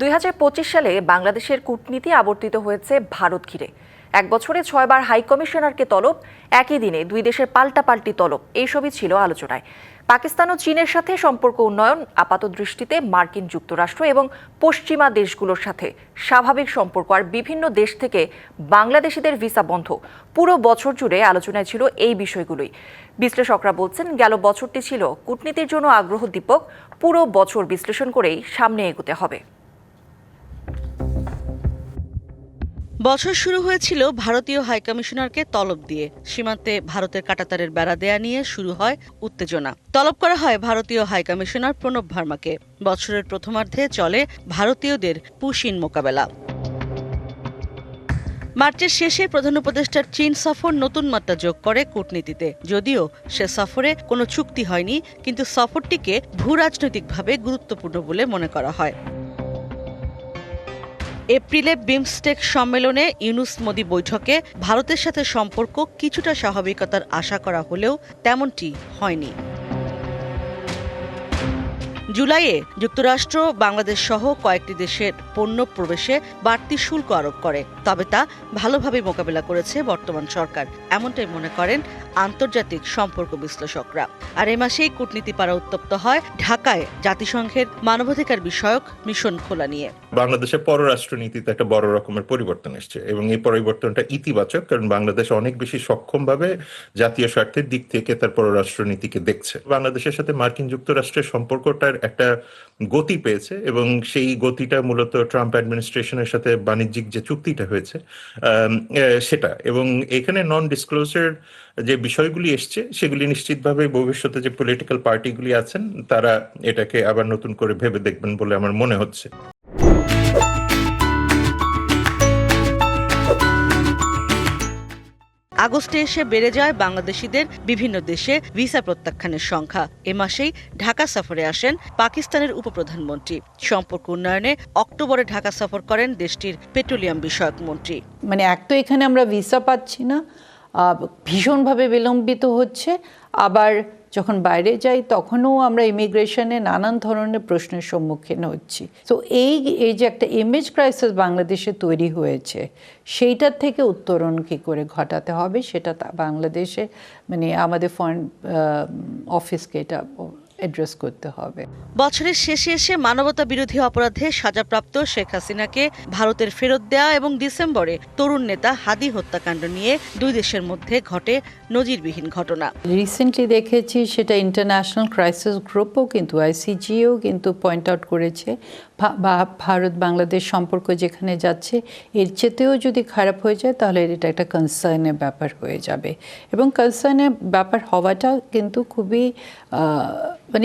2025 সালে বাংলাদেশের কূটনীতি আবর্তিত হয়েছে ভারত ঘিরে। এক বছরে 6 বার হাই কমিশনারকে তলব, একই দিনে দুই দেশের পাল্টাপাল্টি তলব, এইসবই ছিল আলোচনায়। পাকিস্তান ও চীনের সাথে সম্পর্ক উন্নয়ন, আপাত দৃষ্টিতে মার্কিন যুক্তরাষ্ট্র এবং পশ্চিমা দেশগুলোর সাথে স্বাভাবিক সম্পর্ক আর বিভিন্ন দেশ থেকে বাংলাদেশিদের ভিসা বন্ধ, পুরো বছর জুড়ে আলোচনায় ছিল এই বিষয়গুলোই। বিশ্লেষকরা বলছেন, গেল বছরটি ছিল কূটনীতির জন্য আগ্রহ দীপক। পুরো বছর বিশ্লেষণ করেই সামনে এগোতে হবে। বছর শুরু হয়েছিল ভারতীয় হাইকমিশনারকে তলব দিয়ে। সীমান্তে ভারতের কাঁটাতারের বেড়া দেয়া নিয়ে শুরু হয় উত্তেজনা। তলব করা হয় ভারতীয় হাইকমিশনার প্রণব ভার্মাকে। বছরের প্রথমার্ধে চলে ভারতীয়দের পুশিন মোকাবেলা। মার্চের শেষে প্রধান উপদেষ্টার চীন সফর নতুন মাত্রা যোগ করে কূটনীতিতে। যদিও সে সফরে কোনো চুক্তি হয়নি, কিন্তু সফরটিকে ভূরাজনৈতিকভাবে গুরুত্বপূর্ণ বলে মনে করা হয়। এপ্রিলে বিমস্টেক সম্মেলনে ইউনুস মোদি বৈঠকে ভারতের সাথে সম্পর্ক কিছুটা স্বাভাবিকতার আশা করা হলেও তেমনটি হয়নি। জুলাইয়ে যুক্তরাষ্ট্র বাংলাদেশ সহ কয়েকটি দেশের পণ্য প্রবেশে বাড়তি শুল্ক আরোপ করে, তবে তা ভালোভাবে মোকাবেলা করেছে বর্তমান সরকার, এমনটাই মনে করেন আন্তর্জাতিক সম্পর্ক বিশ্লেষকরা। আর এ মাসেই কূটনীতি পাড়া উত্তপ্ত হয় ঢাকায় জাতিসংঘের মানবাধিকার বিষয়ক মিশন খোলা নিয়ে। বাংলাদেশের পররাষ্ট্রনীতিতে একটা বড় রকমের পরিবর্তন এসেছে এবং এই পরিবর্তনটা ইতিবাচক, কারণ বাংলাদেশ অনেক বেশি সক্ষমভাবে জাতীয় স্বার্থের দিক থেকে তার পররাষ্ট্রনীতিকে দেখছে। বাংলাদেশের সাথে মার্কিন যুক্তরাষ্ট্রের সম্পর্কটার একটা গতি পেয়েছে এবং সেই গতিটা মূলত ট্রাম্প অ্যাডমিনিস্ট্রেশনের সাথে বাণিজ্যিক যে চুক্তিটা হয়েছে সেটা, এবং এখানে নন ডিসক্লোজার যে বিষয়গুলি এসছে সেগুলি নিশ্চিতভাবে ভবিষ্যতে যে পলিটিক্যাল পার্টিগুলি আছেন তারা এটাকে আবার নতুন করে ভেবে দেখবেন বলে আমার মনে হচ্ছে। আগস্টে এসে বেড়ে যায় বাংলাদেশিদের বিভিন্ন দেশে ভিসা প্রত্যাখ্যানের সংখ্যা। এ মাসেই ঢাকা সফরে আসেন পাকিস্তানের উপপ্রধানমন্ত্রী। সম্পর্ক উন্নয়নে অক্টোবরে ঢাকা সফর করেন দেশটির পেট্রোলিয়াম বিষয়ক মন্ত্রী। এক তো এখানে আমরা ভিসা পাচ্ছি না, ভীষণভাবে বিলম্বিত হচ্ছে, আবার যখন বাইরে যাই তখনও আমরা ইমিগ্রেশনে নানান ধরনের প্রশ্নের সম্মুখীন হচ্ছি। তো এই যে একটা ইমেজ ক্রাইসিস বাংলাদেশে তৈরি হয়েছে, সেইটার থেকে উত্তরণ কী করে ঘটাতে হবে সেটা বাংলাদেশে আমাদের ফরেন অফিসকে এটা অ্যাড্রেস করতে হবে। বছরের শেষে এসে মানবতা বিরোধী অপরাধে সাজাপ্রাপ্ত শেখ হাসিনাকে ভারতের ফেরত দেয়া এবং ডিসেম্বরে তরুণ নেতা হাদি হত্যাকাণ্ড নিয়ে দুই দেশের মধ্যে ঘটে নজিরবিহীন ঘটনা। রিসেন্টলি দেখেছি সেটা ইন্টারন্যাশনাল ক্রাইসিস গ্রুপও কিন্তু আইসিজিও কিন্তু পয়েন্ট আউট করেছে, ভারত বাংলাদেশ সম্পর্ক যেখানে যাচ্ছে এর চেয়েও যদি খারাপ হয়ে যায় তাহলে এটা একটা কনসার্নের ব্যাপার হয়ে যাবে, এবং কনসার্নের ব্যাপার হওয়াটা কিন্তু খুবই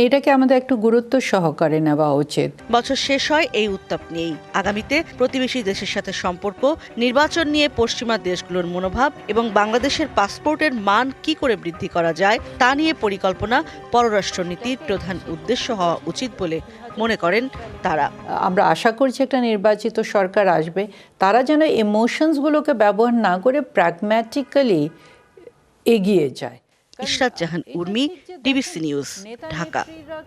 এটাকে আমাদের একটু গুরুত্ব সহকারে নেওয়া উচিত। বছর শেষ হয় এই উত্তাপ নিয়েই। আগামীতে প্রতিবেশী দেশের সাথে সম্পর্ক, নির্বাচন নিয়ে পশ্চিমা দেশগুলোর মনোভাব এবং বাংলাদেশের পাসপোর্টের মান কি করে বৃদ্ধি করা যায় তা নিয়ে পরিকল্পনা পররাষ্ট্রনীতির প্রধান উদ্দেশ্য হওয়া উচিত বলে মনে করেন তারা। আমরা আশা করছি একটা নির্বাচিত সরকার আসবে, তারা যেন ইমোশনসগুলোকে ব্যবহার না করে প্র্যাগম্যাটিক্যালি এগিয়ে যায়। ইশরাত জাহান উর্মি, ডিবিসি নিউজ, ঢাকা।